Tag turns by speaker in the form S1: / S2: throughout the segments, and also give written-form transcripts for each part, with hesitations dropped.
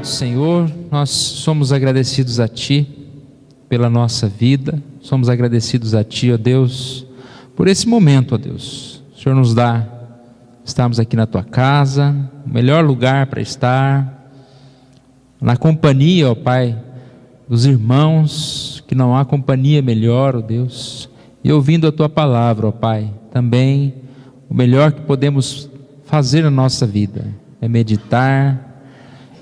S1: obrigado, Senhor. Nós somos agradecidos a Ti pela nossa vida. Somos agradecidos a Ti, ó Deus, por esse momento, ó Deus. O Senhor nos dá, estamos aqui na Tua casa, o melhor lugar para estar, na companhia, ó Pai, dos irmãos, que não há companhia melhor, ó Deus, e ouvindo a Tua palavra, ó Pai, também o melhor que podemos fazer na nossa vida é meditar,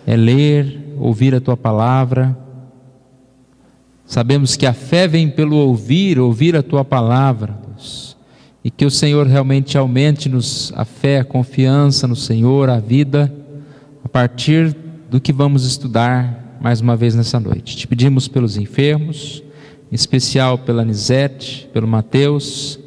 S1: é ler, ouvir a Tua palavra. Sabemos que a fé vem pelo ouvir a Tua palavra, Deus, e que o Senhor realmente aumente-nos a fé, a confiança no Senhor, a vida, a partir do que vamos estudar mais uma vez nessa noite. Te pedimos pelos enfermos, em especial pela Anisete, pelo Mateus,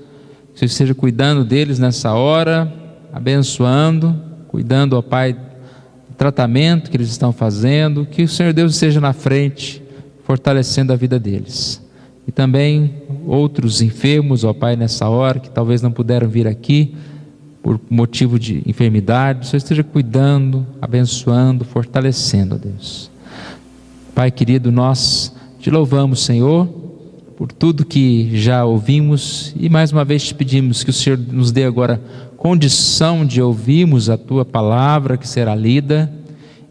S1: que o Senhor esteja cuidando deles nessa hora, abençoando, cuidando, ó Pai, do tratamento que eles estão fazendo, que o Senhor Deus esteja na frente, fortalecendo a vida deles. E também outros enfermos, ó Pai, nessa hora, que talvez não puderam vir aqui por motivo de enfermidade, o Senhor esteja cuidando, abençoando, fortalecendo, ó Deus. Pai querido, nós te louvamos, Senhor, por tudo que já ouvimos, e mais uma vez te pedimos que o Senhor nos dê agora condição de ouvirmos a Tua palavra que será lida,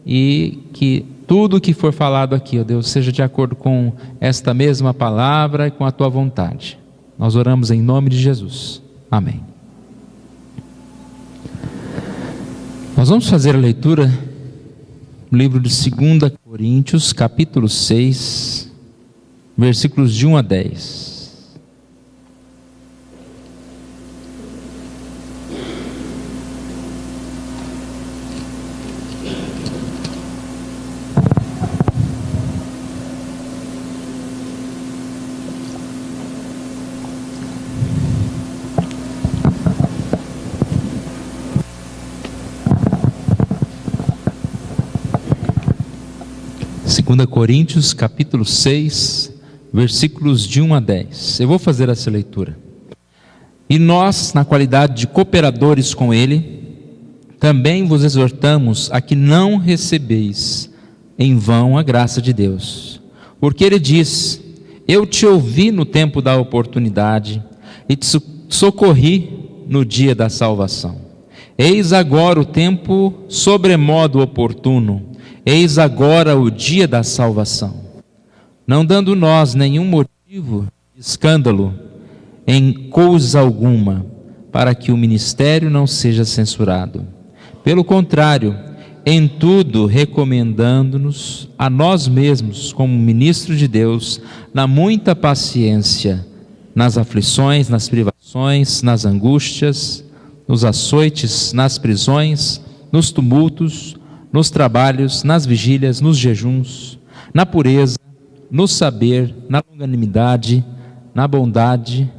S1: e que tudo que for falado aqui, ó Deus, seja de acordo com esta mesma palavra e com a Tua vontade. Nós oramos em nome de Jesus. Amém. Nós vamos fazer a leitura no livro de 2 Coríntios, capítulo 6, versículos de 1 a 10. Coríntios, capítulo 6, versículos de 1 a 10. Eu vou fazer essa leitura. E nós, na qualidade de cooperadores com Ele, também vos exortamos a que não recebeis em vão a graça de Deus. Porque Ele diz: eu te ouvi no tempo da oportunidade e te socorri no dia da salvação. Eis agora o tempo sobremodo oportuno. Eis agora o dia da salvação, não dando nós nenhum motivo de escândalo em coisa alguma, para que o ministério não seja censurado. Pelo contrário, em tudo recomendando-nos a nós mesmos como ministros de Deus, na muita paciência, nas aflições, nas privações, nas angústias, nos açoites, nas prisões, nos tumultos, nos trabalhos, nas vigílias, nos jejuns, na pureza, no saber, na longanimidade, na bondade,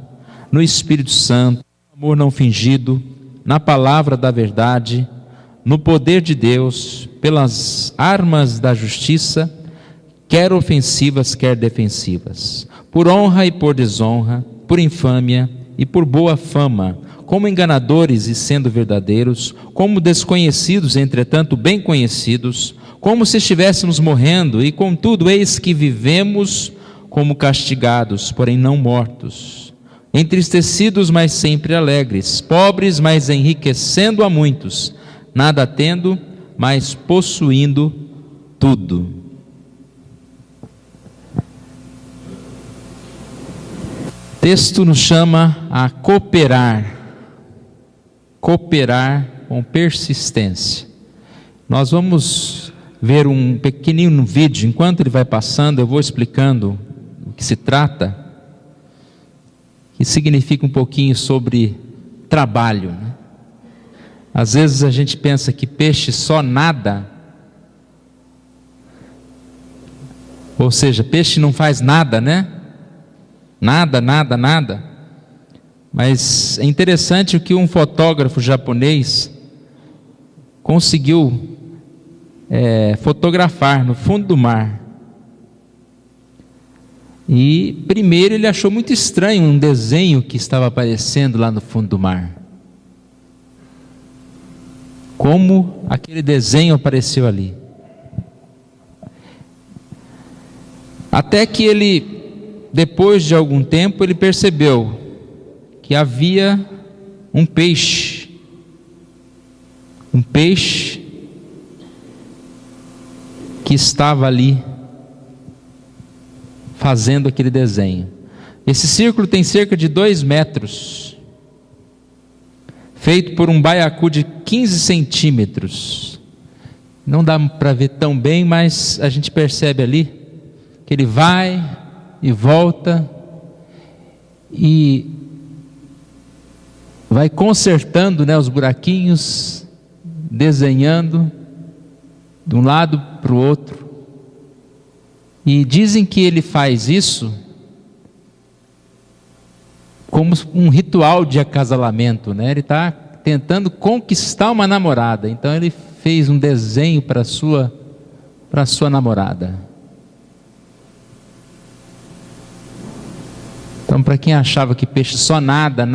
S1: no Espírito Santo, no amor não fingido, na palavra da verdade, no poder de Deus, pelas armas da justiça, quer ofensivas, quer defensivas, por honra e por desonra, por infâmia e por boa fama, como enganadores e sendo verdadeiros, como desconhecidos, entretanto bem conhecidos, como se estivéssemos morrendo, e contudo eis que vivemos como castigados, porém não mortos, entristecidos, mas sempre alegres, pobres, mas enriquecendo a muitos, nada tendo, mas possuindo tudo. O texto nos chama a cooperar com persistência. Nós vamos ver um pequenino vídeo. Enquanto ele vai passando, eu vou explicando o que se trata, que significa um pouquinho sobre trabalho, né? Às vezes a gente pensa que peixe só nada, ou seja, peixe não faz nada, né? Nada. Mas é interessante o que um fotógrafo japonês conseguiu fotografar no fundo do mar. E primeiro ele achou muito estranho um desenho que estava aparecendo lá no fundo do mar. Como aquele desenho apareceu ali? Até que ele, depois de algum tempo, ele percebeu que havia um peixe que estava ali fazendo aquele desenho. Esse círculo tem cerca de 2 metros, feito por um baiacu de 15 centímetros. Não dá para ver tão bem, mas a gente percebe ali que ele vai e volta e vai consertando, os buraquinhos, desenhando de um lado para o outro. E dizem que ele faz isso como um ritual de acasalamento, Ele está tentando conquistar uma namorada. Então ele fez um desenho para sua namorada. Então, para quem achava que peixe só nada,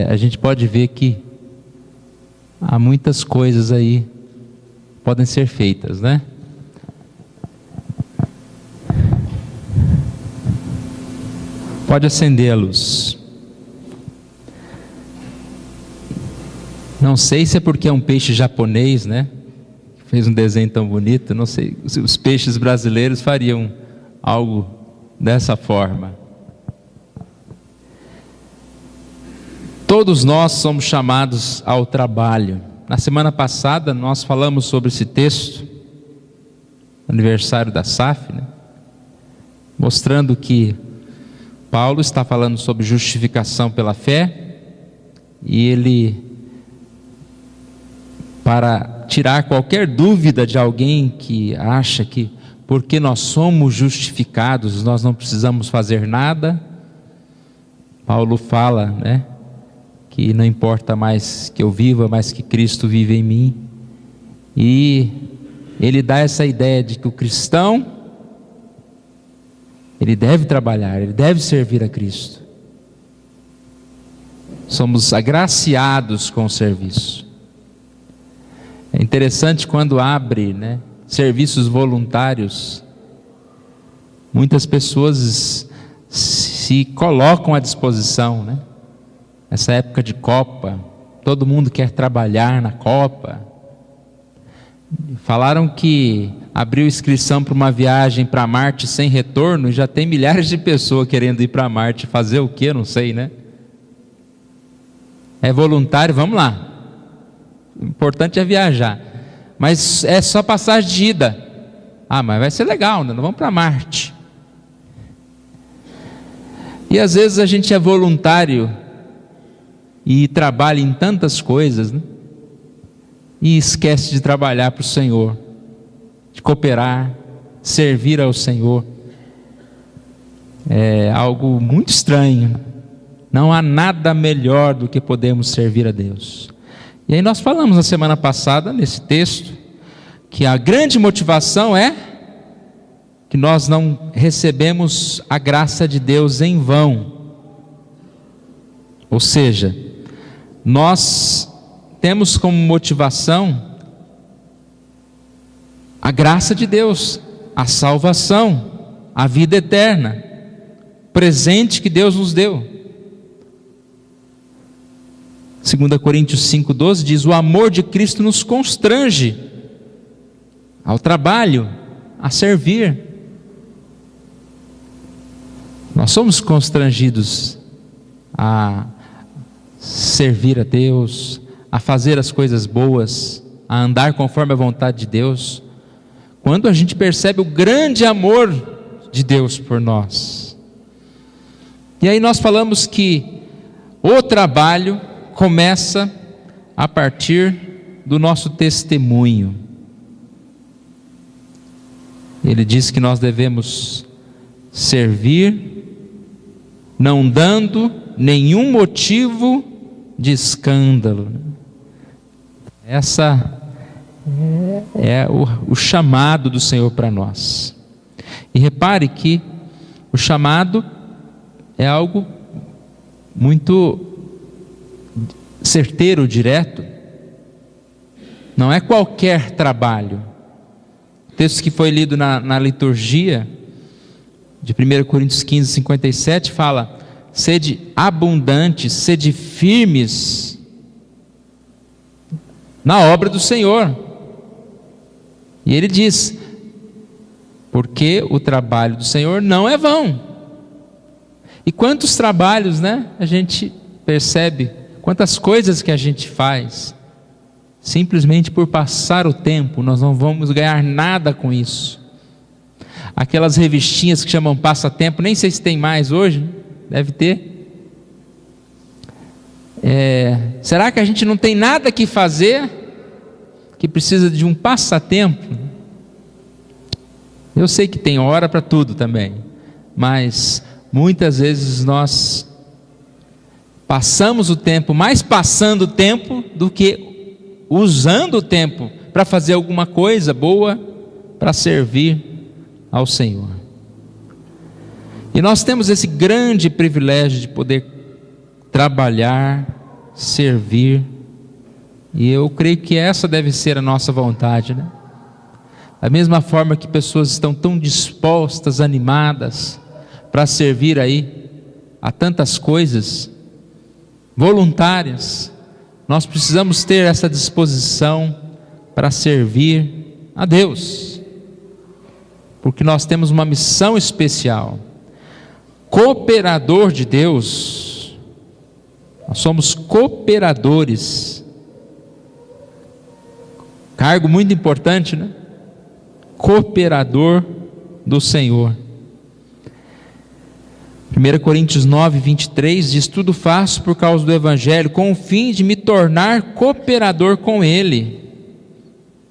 S1: a gente pode ver que há muitas coisas aí que podem ser feitas, Pode acender a luz. Não sei se é porque é um peixe japonês, fez um desenho tão bonito. Não sei se os peixes brasileiros fariam algo dessa forma. Todos nós somos chamados ao trabalho. Na semana passada nós falamos sobre esse texto, aniversário da SAF, mostrando que Paulo está falando sobre justificação pela fé, e ele, para tirar qualquer dúvida de alguém que acha que porque nós somos justificados nós não precisamos fazer nada, Paulo fala, que não importa mais que eu viva, mas que Cristo vive em mim. E ele dá essa ideia de que o cristão, ele deve trabalhar, ele deve servir a Cristo. Somos agraciados com o serviço. É interessante quando abre, serviços voluntários, muitas pessoas se colocam à disposição, Essa época de Copa, todo mundo quer trabalhar na Copa. Falaram que abriu inscrição para uma viagem para Marte sem retorno e já tem milhares de pessoas querendo ir para Marte. Fazer o quê? Não sei, É voluntário, vamos lá. O importante é viajar. Mas é só passagem de ida. Mas vai ser legal, Não vamos para Marte. E às vezes a gente é voluntário e trabalha em tantas coisas, e esquece de trabalhar para o Senhor, de cooperar, servir ao Senhor. É algo muito estranho. Não há nada melhor do que podermos servir a Deus. E aí nós falamos na semana passada, nesse texto, que a grande motivação é que nós não recebemos a graça de Deus em vão. Ou seja, nós temos como motivação a graça de Deus, a salvação, a vida eterna, presente que Deus nos deu. 2 Coríntios 5,12 diz: o amor de Cristo nos constrange ao trabalho, a servir. Nós somos constrangidos a servir a Deus, a fazer as coisas boas, a andar conforme a vontade de Deus, quando a gente percebe o grande amor de Deus por nós. E aí nós falamos que o trabalho começa a partir do nosso testemunho. Ele diz que nós devemos servir, não dando nenhum motivo de escândalo. Essa é o chamado do Senhor para nós. E repare que o chamado é algo muito certeiro, direto. Não é qualquer trabalho. texto que foi lido na liturgia, de 1 Coríntios 15, 57, fala: sede abundantes, sede firmes na obra do Senhor. E ele diz: porque o trabalho do Senhor não é vão. E quantos trabalhos, né? A gente percebe, quantas coisas que a gente faz, simplesmente por passar o tempo. Nós não vamos ganhar nada com isso. Aquelas revistinhas que chamam passatempo, nem sei se tem mais hoje, deve ter. Será que a gente não tem nada que fazer, que precisa de um passatempo? Eu sei que tem hora para tudo também, mas muitas vezes nós passamos o tempo, mais passando o tempo do que usando o tempo para fazer alguma coisa boa, para servir ao Senhor. E nós temos esse grande privilégio de poder trabalhar, servir, e eu creio que essa deve ser a nossa vontade, né? Da mesma forma que pessoas estão tão dispostas, animadas, para servir aí a tantas coisas, voluntárias, nós precisamos ter essa disposição para servir a Deus, porque nós temos uma missão especial. Cooperador de Deus, nós somos cooperadores, cargo muito importante, né? Cooperador do Senhor. 1 Coríntios 9, 23 diz: tudo faço por causa do Evangelho, com o fim de me tornar cooperador com ele.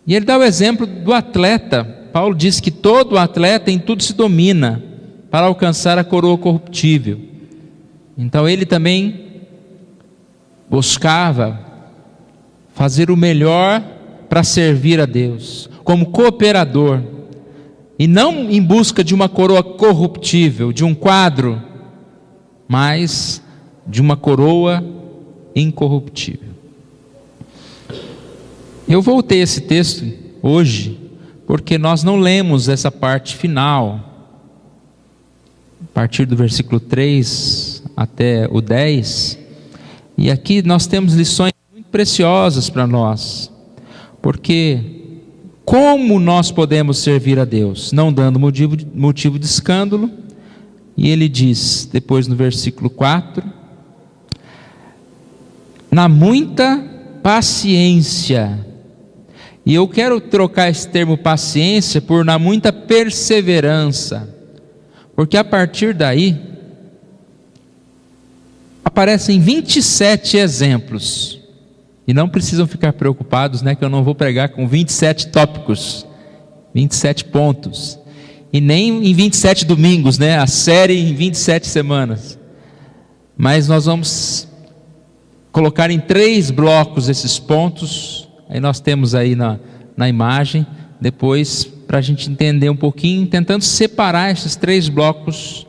S1: E ele dá o exemplo do atleta. Paulo diz que todo atleta em tudo se domina para alcançar a coroa corruptível. Então ele também buscava fazer o melhor para servir a Deus, como cooperador, e não em busca de uma coroa corruptível, de um quadro, mas de uma coroa incorruptível. Eu voltei a esse texto hoje, porque nós não lemos essa parte final, a partir do versículo 3 até o 10, e aqui nós temos lições muito preciosas para nós, porque como nós podemos servir a Deus? Não dando motivo de escândalo. E ele diz, depois no versículo 4, na muita paciência. E eu quero trocar esse termo paciência por na muita perseverança, porque a partir daí aparecem 27 exemplos. E não precisam ficar preocupados, né, que eu não vou pregar com 27 tópicos, 27 pontos, e nem em 27 domingos, né, a série em 27 semanas. Mas nós vamos colocar em 3 blocos esses pontos. Aí nós temos aí na imagem, depois, para a gente entender um pouquinho, tentando separar esses 3 blocos,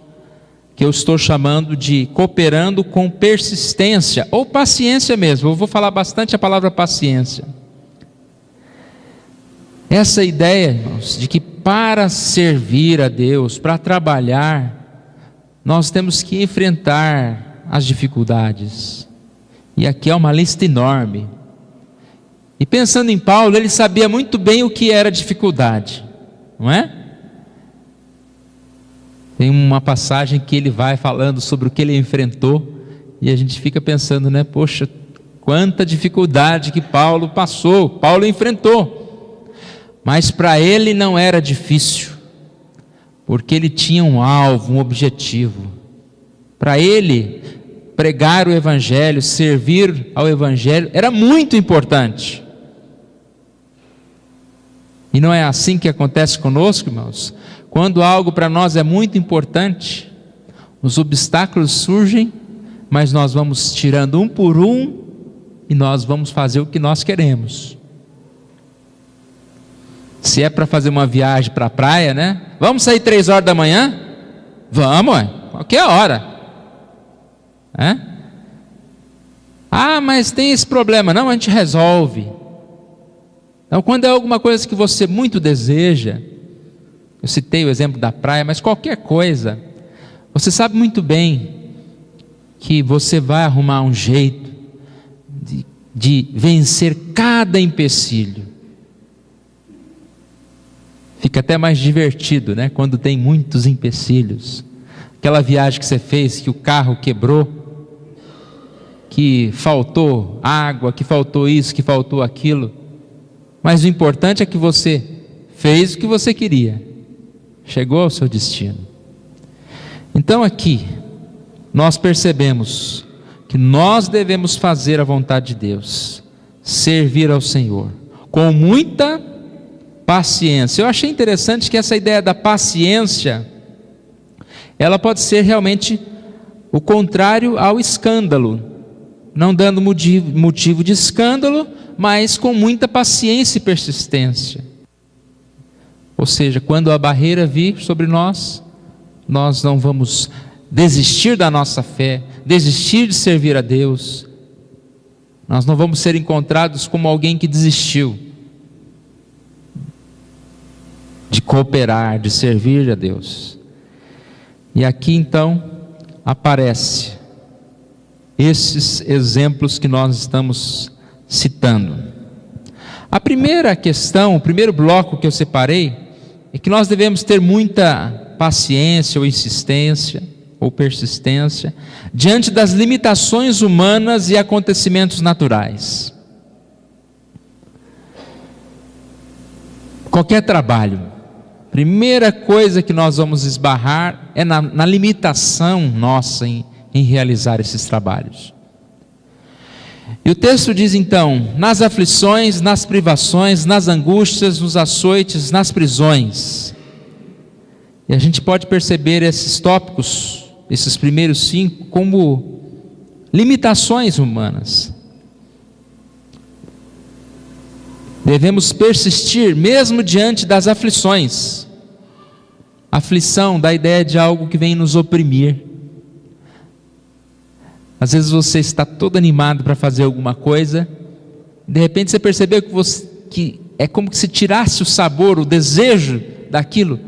S1: que eu estou chamando de cooperando com persistência, ou paciência mesmo. Eu vou falar bastante a palavra paciência. Essa ideia, irmãos, de que para servir a Deus, para trabalhar, nós temos que enfrentar as dificuldades. E aqui é uma lista enorme. E pensando em Paulo, ele sabia muito bem o que era dificuldade, não é? Tem uma passagem que ele vai falando sobre o que ele enfrentou, e a gente fica pensando, né? Poxa, quanta dificuldade que Paulo passou, Paulo enfrentou. Mas para ele não era difícil, porque ele tinha um alvo, um objetivo. Para ele, pregar o Evangelho, servir ao Evangelho, era muito importante. E não é assim que acontece conosco, irmãos? Quando algo para nós é muito importante, os obstáculos surgem, mas nós vamos tirando um por um, e nós vamos fazer o que nós queremos. Se é para fazer uma viagem para a praia, né? Vamos sair 3 horas da manhã? Vamos, qualquer hora. Ah, mas tem esse problema. Não, a gente resolve. Então, quando é alguma coisa que você muito deseja, Eu citei o exemplo da praia, mas qualquer coisa, você sabe muito bem que você vai arrumar um jeito de vencer cada empecilho. Fica até mais divertido, né? Quando tem muitos empecilhos. Aquela viagem que você fez, que o carro quebrou, que faltou água, que faltou isso, que faltou aquilo. Mas o importante é que você fez o que você queria. Chegou ao seu destino. Então aqui, nós percebemos que nós devemos fazer a vontade de Deus, servir ao Senhor, com muita paciência. Eu achei interessante que essa ideia da paciência, ela pode ser realmente o contrário ao escândalo, não dando motivo de escândalo, mas com muita paciência e persistência. Ou seja, quando a barreira vir sobre nós, nós não vamos desistir da nossa fé, desistir de servir a Deus. Nós não vamos ser encontrados como alguém que desistiu de cooperar, de servir a Deus. E aqui então aparece esses exemplos que nós estamos citando. A primeira questão, o primeiro bloco que eu separei, é que nós devemos ter muita paciência ou insistência ou persistência diante das limitações humanas e acontecimentos naturais. Qualquer trabalho, primeira coisa que nós vamos esbarrar é na limitação nossa em realizar esses trabalhos. E o texto diz então: nas aflições, nas privações, nas angústias, nos açoites, nas prisões. E a gente pode perceber esses tópicos, esses primeiros 5, como limitações humanas. Devemos persistir mesmo diante das aflições. Aflição dá a ideia de algo que vem nos oprimir. Às vezes você está todo animado para fazer alguma coisa, de repente você percebeu que é como se tirasse o sabor, o desejo daquilo.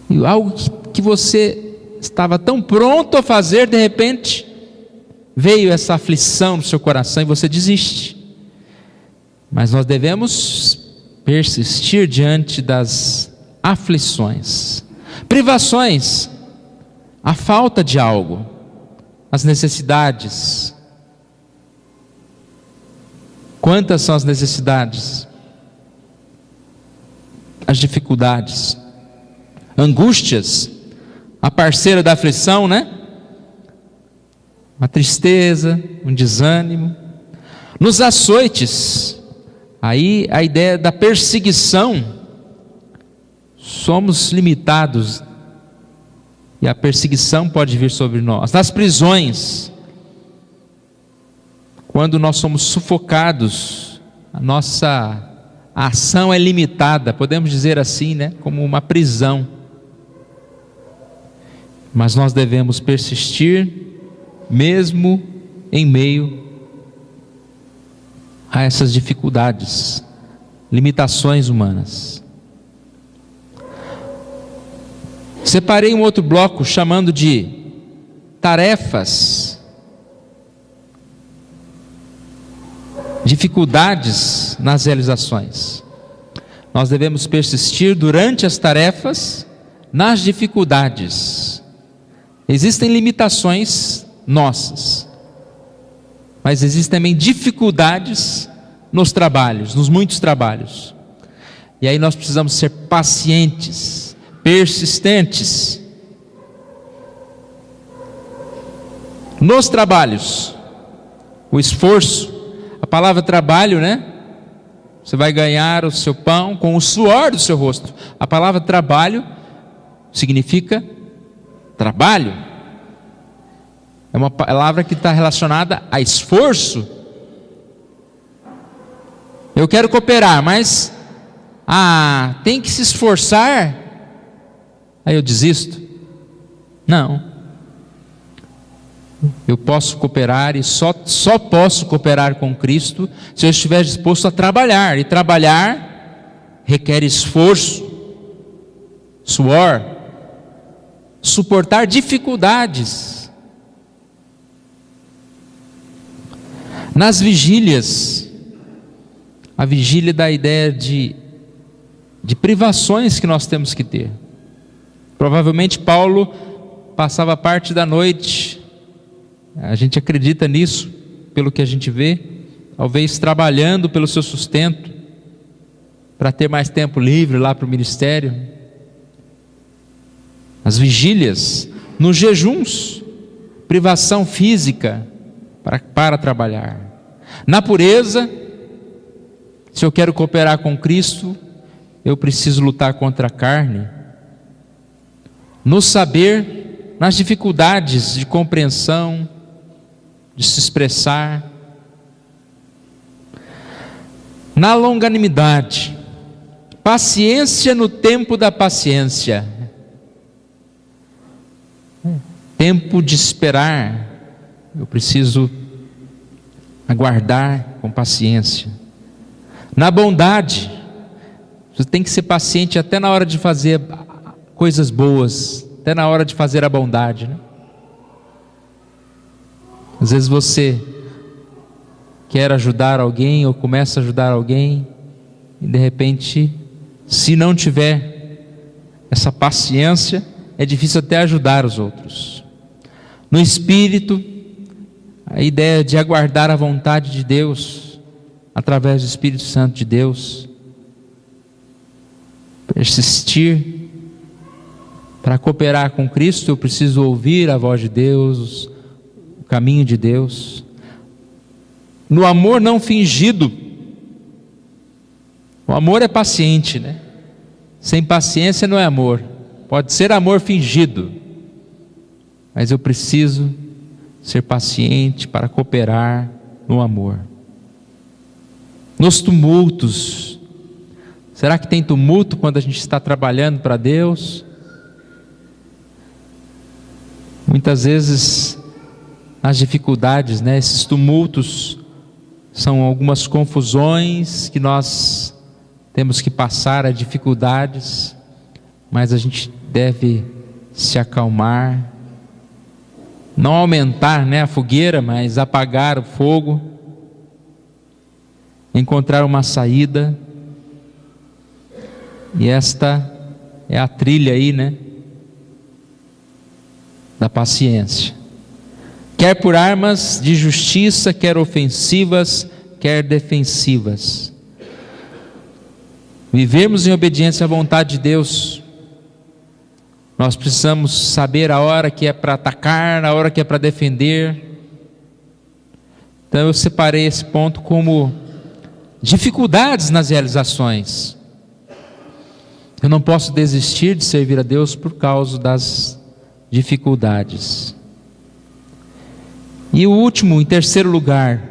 S1: E algo que você estava tão pronto a fazer, de repente veio essa aflição no seu coração e você desiste. Mas nós devemos persistir diante das aflições, privações, a falta de algo, as necessidades. Quantas são as necessidades? As dificuldades, angústias, a parceira da aflição, né? Uma tristeza, um desânimo. Nos açoites, aí a ideia da perseguição, somos limitados e a perseguição pode vir sobre nós. Nas prisões, quando nós somos sufocados, a nossa ação é limitada, podemos dizer assim, né? Como uma prisão. Mas nós devemos persistir, mesmo em meio a essas dificuldades, limitações humanas. Separei um outro bloco chamando de tarefas, dificuldades nas realizações. Nós devemos persistir durante as tarefas, nas dificuldades. Existem limitações nossas, mas existem também dificuldades nos trabalhos, nos muitos trabalhos. E aí nós precisamos ser pacientes, persistentes. Nos trabalhos, o esforço, a palavra trabalho, né? Você vai ganhar o seu pão com o suor do seu rosto. A palavra trabalho significa trabalho. É uma palavra que está relacionada a esforço. Eu quero cooperar, mas tem que se esforçar. Aí eu desisto. Não. Eu posso cooperar e só posso cooperar com Cristo se eu estiver disposto a trabalhar. E trabalhar requer esforço, suor, suportar dificuldades. Nas vigílias, a vigília dá a ideia de privações que nós temos que ter. Provavelmente Paulo passava parte da noite, a gente acredita nisso, pelo que a gente vê, talvez trabalhando pelo seu sustento, para ter mais tempo livre lá para o ministério. As nos jejuns, privação física para trabalhar. Na pureza, se eu quero cooperar com Cristo, eu preciso lutar contra a carne. No saber, nas dificuldades de compreensão, de se expressar. Na longanimidade, paciência no tempo da paciência. Tempo de esperar, eu preciso aguardar com paciência. Na bondade, você tem que ser paciente até na hora de fazer coisas boas, até na hora de fazer a bondade, né? Às vezes você quer ajudar alguém ou começa a ajudar alguém e de repente, se não tiver essa paciência, é difícil até ajudar os outros. No espírito, a ideia de aguardar a vontade de Deus através do Espírito Santo de Deus, persistir. Para cooperar com Cristo, eu preciso ouvir a voz de Deus, o caminho de Deus. No amor não fingido, o amor é paciente, né? Sem paciência não é amor. Pode ser amor fingido, mas eu preciso ser paciente para cooperar no amor. Nos tumultos, será que tem tumulto quando a gente está trabalhando para Deus? Muitas vezes, nas dificuldades, né? Esses tumultos são algumas confusões que nós temos que passar, as dificuldades, mas a gente deve se acalmar, não aumentar, né, a fogueira, mas apagar o fogo, encontrar uma saída. E esta é a trilha aí, né, da paciência. Quer por armas de justiça, quer ofensivas, quer defensivas. Vivemos em obediência à vontade de Deus. Nós precisamos saber a hora que é para atacar, a hora que é para defender. Então eu separei esse ponto como dificuldades nas realizações. Eu não posso desistir de servir a Deus por causa das dificuldades. E o último, em terceiro lugar,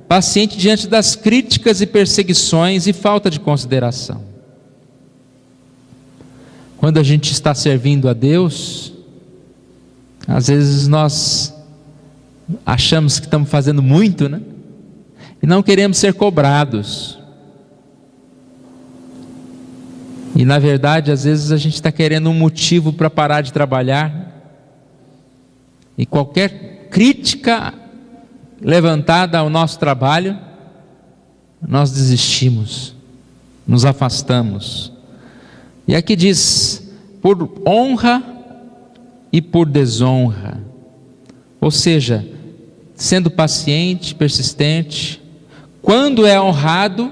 S1: paciente diante das críticas e perseguições e falta de consideração. Quando a gente está servindo a Deus, às vezes nós achamos que estamos fazendo muito, né? E não queremos ser cobrados. E na verdade, às vezes a gente está querendo um motivo para parar de trabalhar. E qualquer crítica levantada ao nosso trabalho, nós desistimos, nos afastamos. E aqui diz, por honra e por desonra. Ou seja, sendo paciente, persistente, quando é honrado,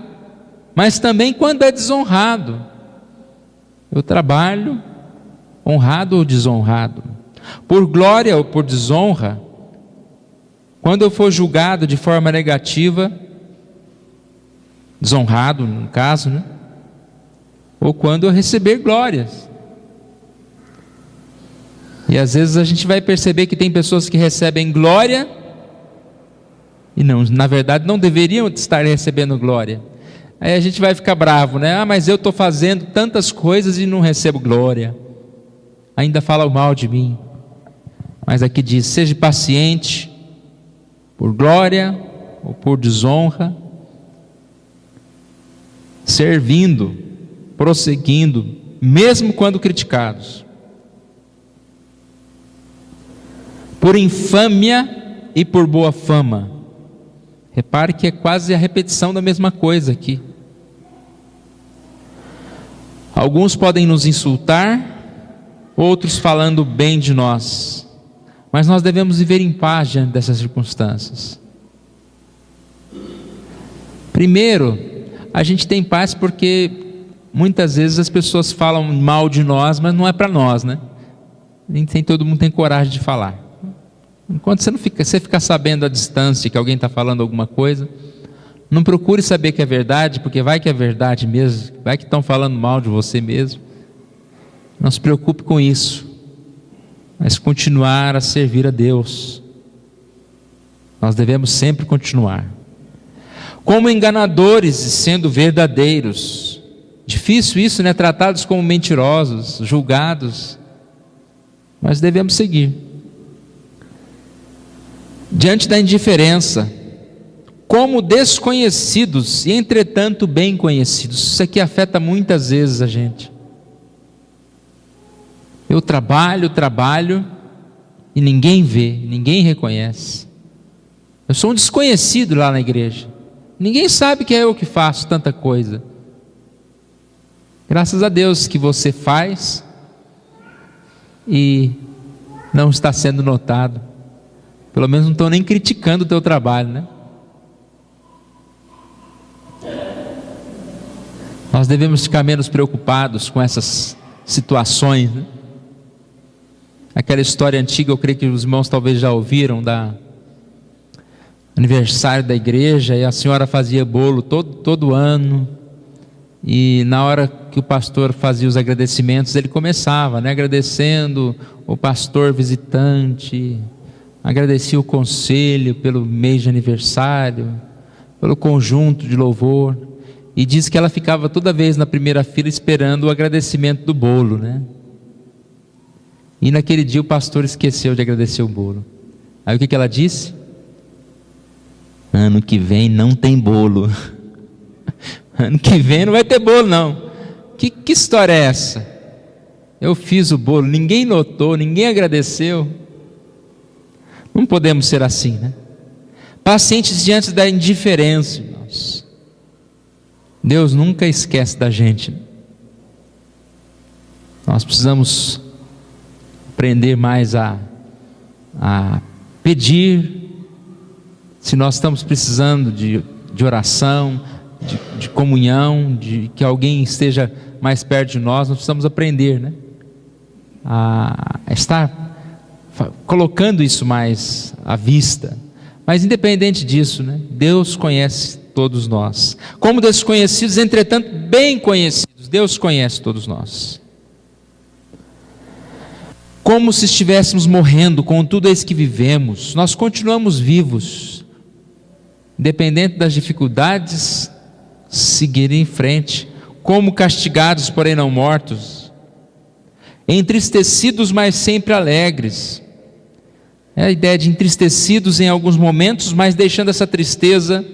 S1: mas também quando é desonrado. Eu trabalho honrado ou desonrado, por glória ou por desonra. Quando eu for julgado de forma negativa, desonrado no caso, né? Ou quando eu receber glórias. E às vezes a gente vai perceber que tem pessoas que recebem glória e não, na verdade não deveriam estar recebendo glória. Aí a gente vai ficar bravo, né? Mas eu estou fazendo tantas coisas e não recebo glória. Ainda falam mal de mim. Mas aqui diz, seja paciente, por glória ou por desonra, servindo prosseguindo, mesmo quando criticados, por infâmia e por boa fama. Repare que é quase a repetição da mesma coisa aqui. Alguns podem nos insultar, outros falando bem de nós, mas nós devemos viver em paz diante dessas circunstâncias. Primeiro, a gente tem paz porque muitas vezes as pessoas falam mal de nós, mas não é para nós, né? Nem todo mundo tem coragem de falar. Enquanto você fica sabendo à distância que alguém está falando alguma coisa, não procure saber que é verdade, porque vai que é verdade mesmo, vai que estão falando mal de você mesmo. Não se preocupe com isso, mas continuar a servir a Deus. Nós devemos sempre continuar. Como enganadores e sendo verdadeiros. Difícil isso, né? Tratados como mentirosos, julgados, mas devemos seguir. Diante da indiferença, como desconhecidos e entretanto bem conhecidos. Isso aqui afeta muitas vezes a gente. Eu trabalho e ninguém vê, ninguém reconhece. Eu sou um desconhecido lá na igreja. Ninguém sabe que é eu que faço tanta coisa. Graças a Deus que você faz e não está sendo notado. Pelo menos não estou nem criticando o teu trabalho, né? Nós devemos ficar menos preocupados com essas situações, né? Aquela história antiga, eu creio que os irmãos talvez já ouviram, da aniversário da igreja, e a senhora fazia bolo todo ano, e na hora que o pastor fazia os agradecimentos, ele começava, né, agradecendo o pastor visitante, agradecia o conselho pelo mês de aniversário, pelo conjunto de louvor, e diz que ela ficava toda vez na primeira fila esperando o agradecimento do bolo, né? E naquele dia o pastor esqueceu de agradecer o bolo. Aí o que ela disse? Ano que vem não tem bolo. Ano que vem não vai ter bolo não. Que história é essa? Eu fiz o bolo, ninguém notou, ninguém agradeceu. Não podemos ser assim, né? Pacientes diante da indiferença, irmãos. Deus nunca esquece da gente. Nós precisamos aprender mais a pedir. Se nós estamos precisando de oração, de comunhão, de que alguém esteja mais perto de nós precisamos aprender, né? A estar colocando isso mais à vista. Mas independente disso, né, Deus conhece todos nós. Como desconhecidos, entretanto bem conhecidos, Deus conhece todos nós. Como se estivéssemos morrendo, contudo eis que vivemos. Nós continuamos vivos, independente das dificuldades, seguir em frente. Como castigados, porém não mortos, entristecidos, mas sempre alegres. É a ideia de entristecidos em alguns momentos, mas deixando essa tristeza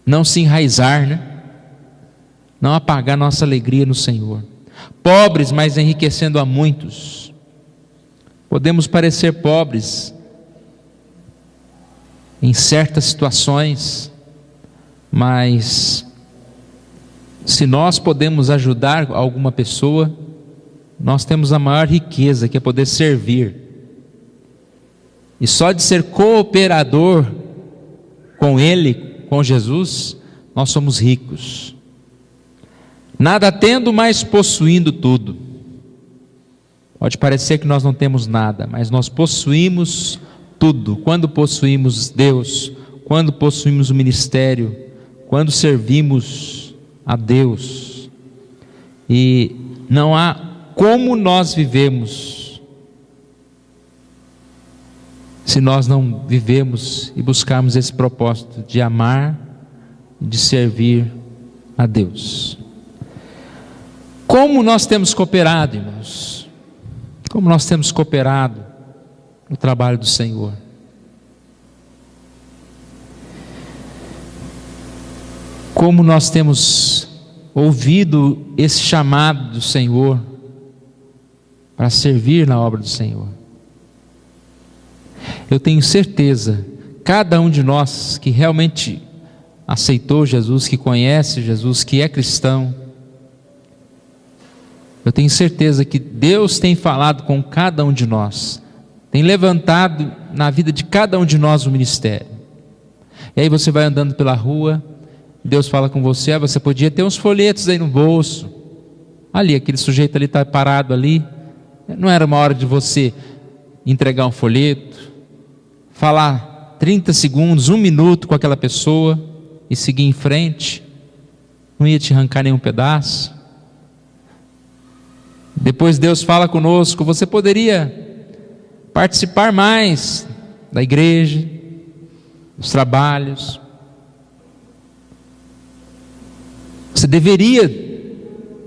S1: não se enraizar, né? Não apagar nossa alegria no Senhor. Pobres, mas enriquecendo a muitos. Podemos parecer pobres em certas situações, mas se nós podemos ajudar alguma pessoa, nós temos a maior riqueza, que é poder servir. E só de ser cooperador com Ele, com Jesus, nós somos ricos. Nada tendo, mas possuindo tudo. Pode parecer que nós não temos nada, mas nós possuímos tudo. Quando possuímos Deus, quando possuímos o ministério, quando servimos a Deus. E não há como nós vivemos se nós não vivemos e buscarmos esse propósito de amar, de servir a Deus. Como nós temos cooperado, irmãos? Como nós temos cooperado no trabalho do Senhor? Como nós temos ouvido esse chamado do Senhor para servir na obra do Senhor. Eu tenho certeza, cada um de nós que realmente aceitou Jesus, que conhece Jesus, que é cristão, eu tenho certeza que Deus tem falado com cada um de nós, tem levantado na vida de cada um de nós o ministério. E aí você vai andando pela rua, Deus fala com você: você podia ter uns folhetos aí no bolso, ali, aquele sujeito ali está parado ali, não era uma hora de você entregar um folheto, falar 30 segundos, 1 minuto com aquela pessoa e seguir em frente? Não ia te arrancar nenhum pedaço. Depois Deus fala conosco: você poderia participar mais da igreja, dos trabalhos. Você deveria,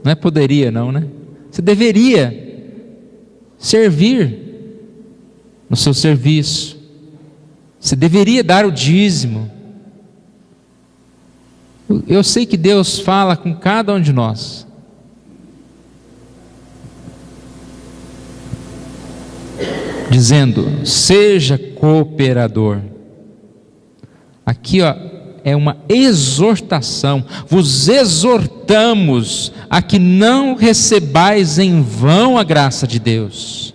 S1: não é poderia não, né? Você deveria servir no seu serviço. Você deveria dar o dízimo. Eu sei que Deus fala com cada um de nós. Dizendo: seja cooperador. Aqui, é uma exortação. Vos exortamos a que não recebais em vão a graça de Deus.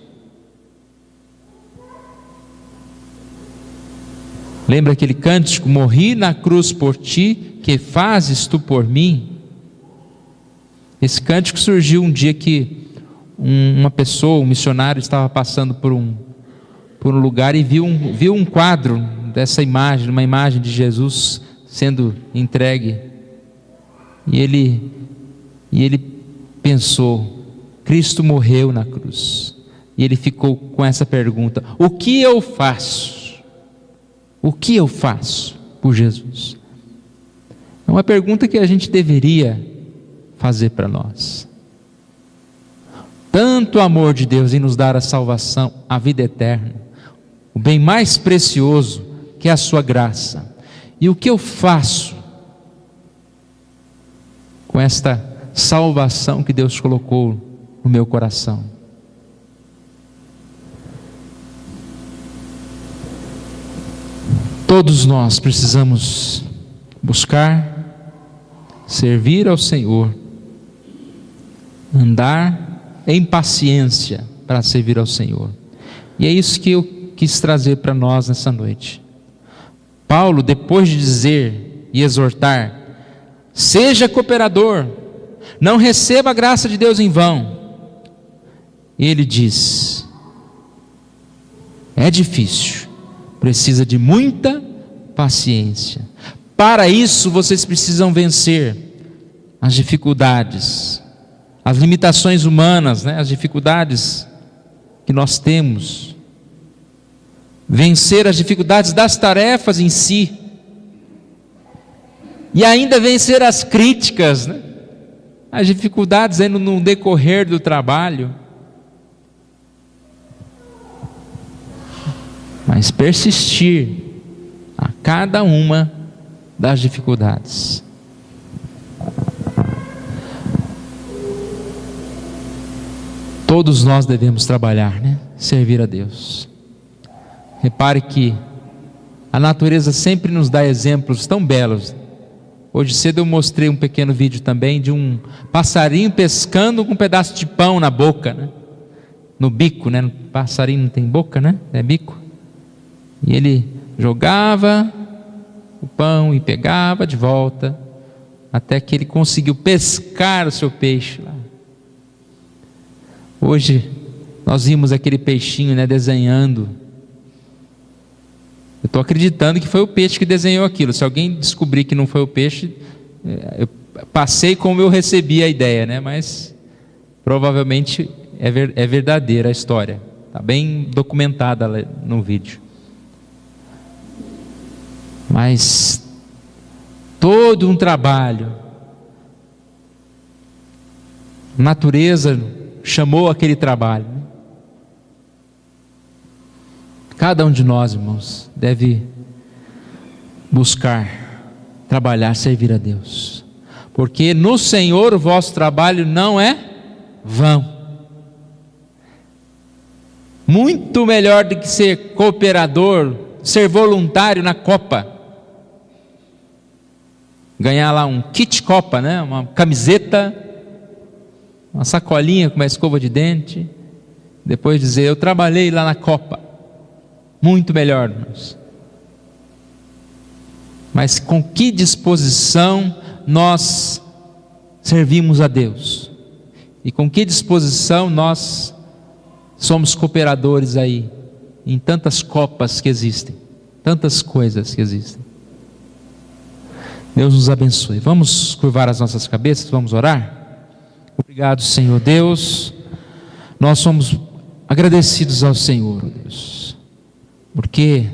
S1: Lembra aquele cântico: morri na cruz por ti, que fazes tu por mim? Esse cântico surgiu um dia que uma pessoa, um missionário, estava passando por um lugar e viu um quadro dessa imagem, uma imagem de Jesus sendo entregue, e ele pensou: Cristo morreu na cruz, e ele ficou com essa pergunta: o que eu faço? O que eu faço por Jesus? É uma pergunta que a gente deveria fazer para nós. Tanto amor de Deus em nos dar a salvação, a vida eterna, o bem mais precioso que é a sua graça. E o que eu faço com esta salvação que Deus colocou no meu coração? Todos nós precisamos buscar servir ao Senhor, andar em paciência para servir ao Senhor. E é isso que eu quis trazer para nós nessa noite. Paulo, depois de dizer e exortar: seja cooperador, não receba a graça de Deus em vão, ele diz: é difícil, precisa de muita paciência. Para isso vocês precisam vencer as dificuldades, as limitações humanas, as dificuldades que nós temos. Vencer as dificuldades das tarefas em si, e ainda vencer as críticas, as dificuldades aí no decorrer do trabalho. Mas persistir a cada uma das dificuldades. Todos nós devemos trabalhar, servir a Deus. Repare que a natureza sempre nos dá exemplos tão belos. Hoje cedo eu mostrei um pequeno vídeo também de um passarinho pescando com um pedaço de pão na boca, no bico, passarinho não tem boca, é bico. E ele jogava o pão e pegava de volta, até que ele conseguiu pescar o seu peixe lá. Hoje nós vimos aquele peixinho desenhando. Eu estou acreditando que foi o peixe que desenhou aquilo. Se alguém descobrir que não foi o peixe, eu passei como eu recebi a ideia, mas provavelmente é verdadeira a história. Está bem documentada no vídeo. Mas todo um trabalho, a natureza chamou aquele trabalho. Cada um de nós, irmãos, deve buscar trabalhar, servir a Deus, porque no Senhor o vosso trabalho não é vão. Muito melhor do que ser cooperador, ser voluntário na Copa, ganhar lá um kit Copa, né? Uma camiseta, uma sacolinha com uma escova de dente, depois dizer: eu trabalhei lá na Copa. Muito melhor, irmãos. Mas com que disposição nós servimos a Deus? E com que disposição nós somos cooperadores aí, em tantas copas que existem, tantas coisas que existem. Deus nos abençoe. Vamos curvar as nossas cabeças, vamos orar? Obrigado, Senhor Deus. Nós somos agradecidos ao Senhor, Deus, porque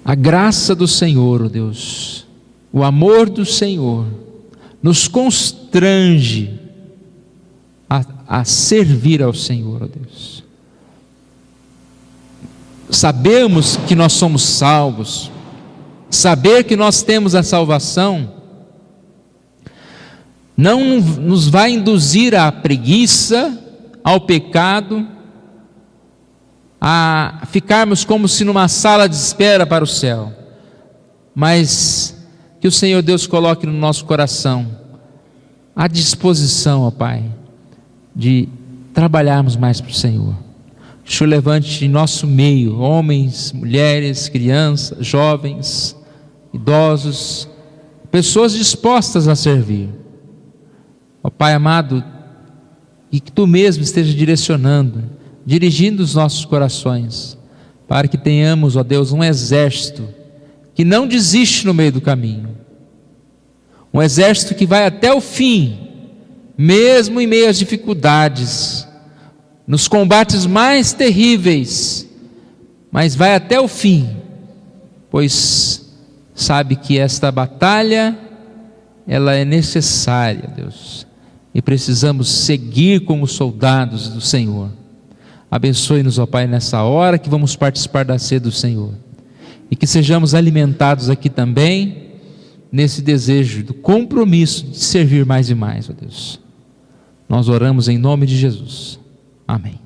S1: a graça do Senhor, Deus, o amor do Senhor, nos constrange a servir ao Senhor, ó Deus. Sabemos que nós somos salvos, saber que nós temos a salvação, não nos vai induzir à preguiça, ao pecado, a ficarmos como se numa sala de espera para o céu, mas que o Senhor Deus coloque no nosso coração a disposição, ó Pai, de trabalharmos mais para o Senhor. Que o Senhor levante em nosso meio homens, mulheres, crianças, jovens, idosos, pessoas dispostas a servir. Ó Pai amado, e que Tu mesmo esteja direcionando, dirigindo os nossos corações, para que tenhamos, ó Deus, um exército que não desiste no meio do caminho, um exército que vai até o fim, mesmo em meio às dificuldades, nos combates mais terríveis, mas vai até o fim, pois sabe que esta batalha, ela é necessária, Deus, e precisamos seguir como soldados do Senhor. Abençoe-nos, ó Pai, nessa hora que vamos participar da ceia do Senhor, e que sejamos alimentados aqui também, nesse desejo do compromisso de servir mais e mais, ó Deus. Nós oramos em nome de Jesus. Amém.